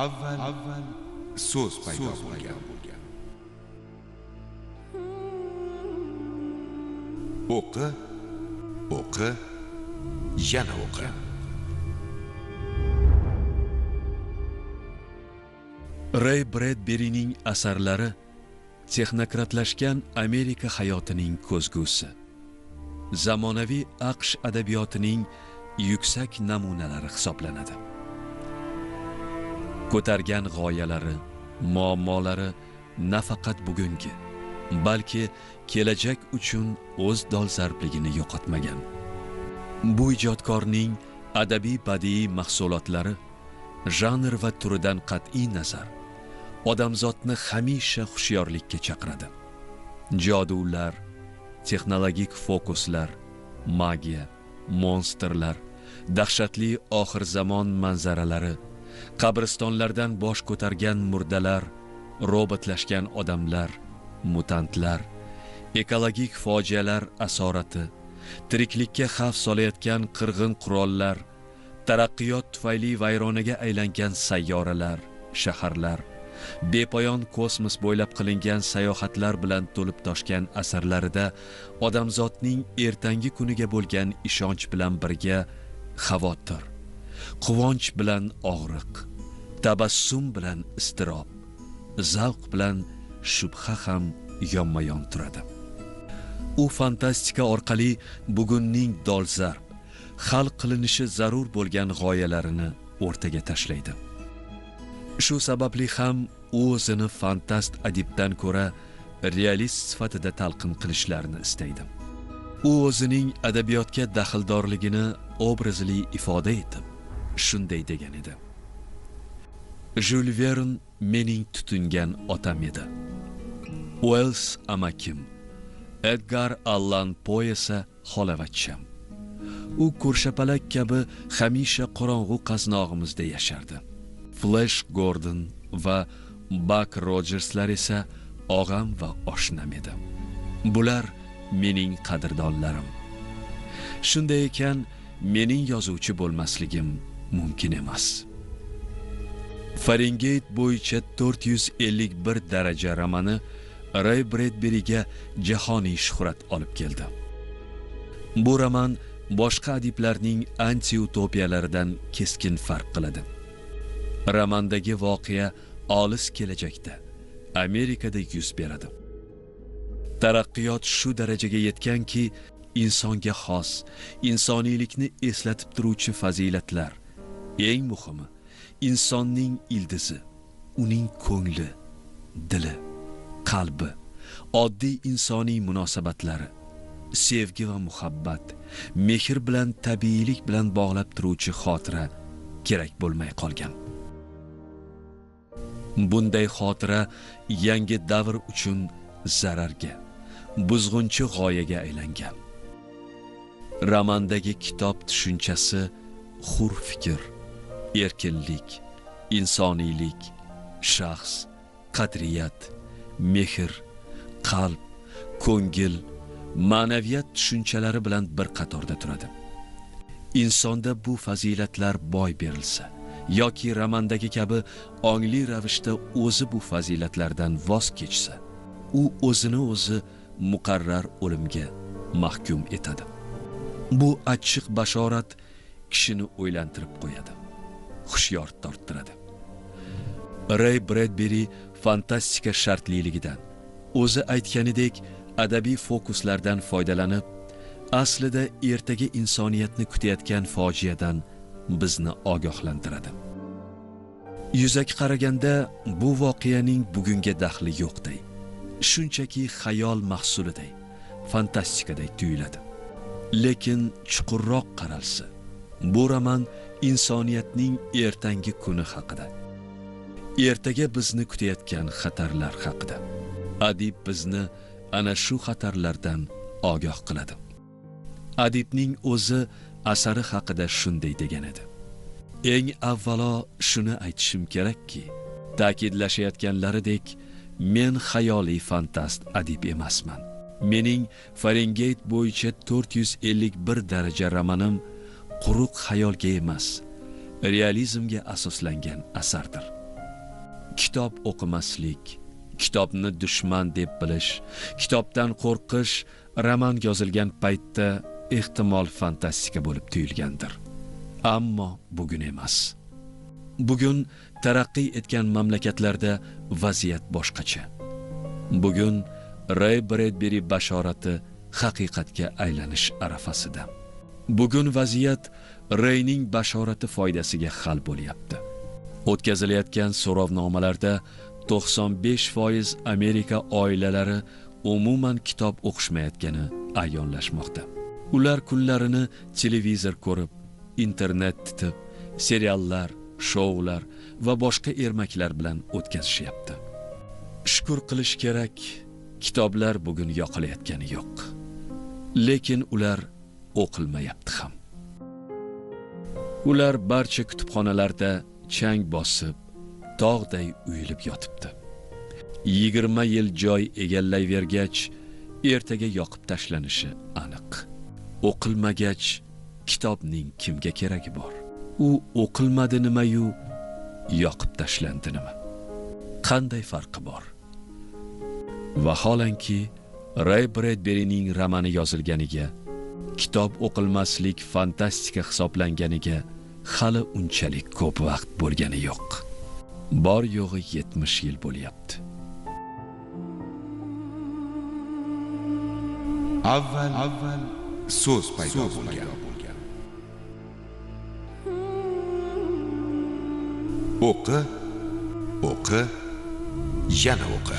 avval so'z paydo bo'lgan. O'qi, yana o'qi. Ray Bradbury'ning asarlari texnokratlashgan Amerika hayotining ko'zgusi. Zamonaviy AQSh adabiyotining yuksak namunalari hisoblanadi. Ko'targan g'oyalari, muammolari nafaqat bugungi, balki kelajak uchun o'z dolzarbligini yo'qotmagan. Bu ijodkorning adabiy badiiy mahsulotlari janr va turidan qat'iy nazar odamzodni hamisha hushyorlikka chaqiradi. Jodular, texnologik fokuslar, magiya, monsterlar, dahshatli oxir zamon manzaralari, qabristonlardan bosh ko'targan murdalar, robotlashgan odamlar, mutantlar, ekologik fojialar asorati, tiriklikka xavf solayotgan qirg'in qurollar, taraqqiyot tufayli vayronaga aylangan sayyoralar, shaharlar, bepoyon kosmos bo'ylab qilingan sayohatlar bilan to'lib toshgan asarlarida odamzodning ertangi kuniga bo'lgan ishonch bilan birga xavotir, quvonch bilan og'riq, tabassum bilan iztirob, zavq bilan shubha ham yonma-yon turadi. U fantastika orqali bugunning dolzarb, hal qilinishi zarur bo'lgan g'oyalarini o'rtaga tashlaydi. Shu sababli ham u o'zini fantast adibdan ko'ra realist sifatida talqin qilishlarini istaydi. U o'zining adabiyotga daxldorligini obrazli ifoda etib, shunday degan edi: Jules Verne mening tutingan otam edi. Wells amakim, Edgar Allan Poe esa xolavachcham. U ko'rshapalak kabi hamisha qorong'u qaznog'imizda yashardi. Flash Gordon va Buck Rogerslar esa og'am va oshnam edi. Bular mening qadrdonlarim. Shunday ekan, mening yozuvchi bo'lmasligim mumkin emas. Fahrenheit bo'yicha 451 daraja romani Ray Bradbury'ga jahoniy shuhrat olib keldi. Bu roman boshqa adiblarning anti-utopiyalaridan keskin farq qiladi. Romandagi voqea olis kelajakda Amerikada yuz beradi. Taraqqiyot shu darajaga yetganki, insonga xos, insoniylikni eslatib turuvchi fazilatlar, eng muhimi, insonning ildizi, uning ko'ngli, dili, qalbi, oddiy insoniy munosabatlari, sevgi va muhabbat, mehr bilan tabiiylik bilan bog'lab turuvchi xotira kerak bo'lmay qolgan. Bunday xotira yangi davr uchun zararga, buzg'unchi g'oyaga aylangan. Romandagi kitob tushunchasi hur fikr, erkinlik, insoniylik, shaxs, qadriyat, mehr, qalb, ko'ngil, ma'naviyat tushunchalari bilan bir qatorda turadi. Insonda bu fazilatlar boy berilsa yoki romandagi kabi ongli ravishda o'zi bu fazilatlardan voz kechsa, u o'zini o'zi muqarrar o'limga mahkum etadi. Bu achchiq bashorat kishini o'ylantirib qo'yadi, hushyor torttiradi. Ray Bradbury fantastika shartliligidan, o'zi aytganidek adabiy fokuslardan foydalanib, aslida ertaga insoniyatni kutayotgan fojiadan bizni ogohlantiradi. Yuzaki qaraganda bu voqeaning bugunga daxli yo'qday, shunchaki xayol mahsuliday, fantastikaday tuyuladi. Lekin chuqurroq qaralsa, bu roman insoniyatning ertangi kuni haqida, ertaga bizni kutayotgan xatarlar haqida. Adib bizni ana shu xatarlardan ogoh qiladi. Adibning o'zi asari haqida shunday degan edi: Eng avvalo shuni aytishim kerakki, ta'kidlashayotganlaridek, men xayoliy fantast adib emasman. Mening Fahrenheit bo'yicha 451 daraja romanim quruq xayolga emas, realizmga asoslangan asardir. kitob o'qimaslik, kitobni dushman deb bilish, kitobdan qo'rqish roman yozilgan paytda ehtimol fantastika bo'lib tuyulgandir. Ammo bugun emas. Bugun taraqqiy etgan mamlakatlarda vaziyat boshqacha. Bugun Ray Bredberi bashorati haqiqatga aylanish arafasida. Bugun vaziyat Rayning bashorati foydasiga hal bo'lyapti. O'tkazilayotgan so'rovnomalarda 95% Amerika oilalari umuman kitob o'qishmayotgani ayonlashmoqda. Ular kunlarini televizor ko'rib, internet titib, seriallar, shoular va boshqa ermaklar bilan o'tkazishyapti. Shukr qilish kerak, kitoblar bugun yoqilayotgani yo'q. Lekin ular o'qilmayapti ham. Ular barcha kutubxonalarda chang bosib, tog'day uyilib yotibdi. 20 yil joy egallayvergach, ertaga yoqib tashlanishi aniq. O'qilmagach, kitobning kimga keragi bor? U o'qilmadi nima-yu, yoqib tashlandi nima? Qanday farqi bor? Vaholanki, Ray Bredberining romani yozilganiga, kitob o'qilmaslik fantastika hisoblanganiga hali unchalik ko'p vaqt bo'lgani yo'q. Bor yo'g'i 70 yil bo'lyapti. Avval so'z paydo bo'lgan. O'qi, yana o'qi.